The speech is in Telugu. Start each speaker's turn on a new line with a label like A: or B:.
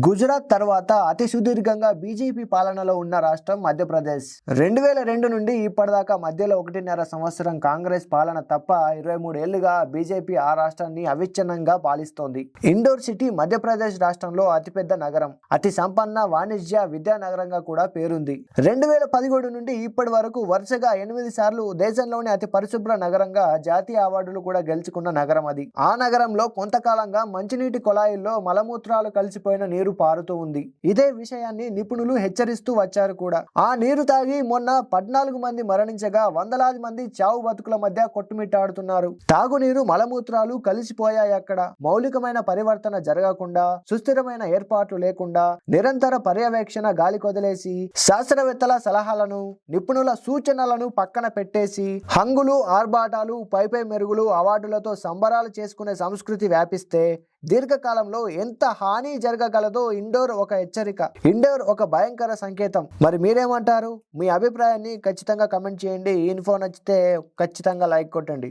A: గుజరాత్ తర్వాత అతి సుదీర్ఘంగా బీజేపీ పాలనలో ఉన్న రాష్ట్రం మధ్యప్రదేశ్. 2002 నుండి ఇప్పటిదాకా మధ్యలో 1.5 సంవత్సరం కాంగ్రెస్ పాలన తప్ప 23 ఏళ్లుగా బీజేపీ ఆ రాష్ట్రాన్ని అవిచ్ఛిన్నంగా పాలిస్తోంది. ఇండోర్ సిటీ మధ్యప్రదేశ్ రాష్ట్రంలో అతిపెద్ద నగరం, అతి సంపన్న వాణిజ్య విద్యా నగరంగా కూడా పేరుంది. 2017 నుండి ఇప్పటి వరకు వరుసగా 8 సార్లు దేశంలోని అతి పరిశుభ్ర నగరంగా జాతీయ అవార్డులు కూడా గెలుచుకున్న నగరం అది. ఆ నగరంలో కొంతకాలంగా మంచినీటి కొలాయిల్లో మలమూత్రాలు కలిసిపోయిన నీరు పారుతూ ఉంది. ఇదే విషయాన్ని నిపుణులు హెచ్చరిస్తూ వచ్చారు కూడా. ఆ నీరు తాగి మొన్న 14 మంది మరణించగా వందలాది మంది చావు బతుకుల మధ్య కొట్టుమిట్టాడుతున్నారు. తాగునీరు మలమూత్రాలు కలిసిపోయాయి. అక్కడ మౌలికమైన పరివర్తన జరగకుండా, సుస్థిరమైన ఏర్పాట్లు లేకుండా, నిరంతర పర్యవేక్షణ గాలి కొదిలేసి, శాస్త్రవేత్తల సలహాలను, నిపుణుల సూచనలను పక్కన పెట్టేసి, హంగులు, ఆర్భాటాలు, పైపై మెరుగులు, అవార్డులతో సంబరాలు చేసుకునే సంస్కృతి వ్యాపిస్తే దీర్ఘకాలంలో ఎంత హాని జరగగలదో ఇండోర్ ఒక హెచ్చరిక. ఇండోర్ ఒక భయంకర సంకేతం. మరి మీరేమంటారు? మీ అభిప్రాయాన్ని ఖచ్చితంగా కమెంట్ చేయండి. ఈ ఇన్ఫో నచ్చితే ఖచ్చితంగా లైక్ కొట్టండి.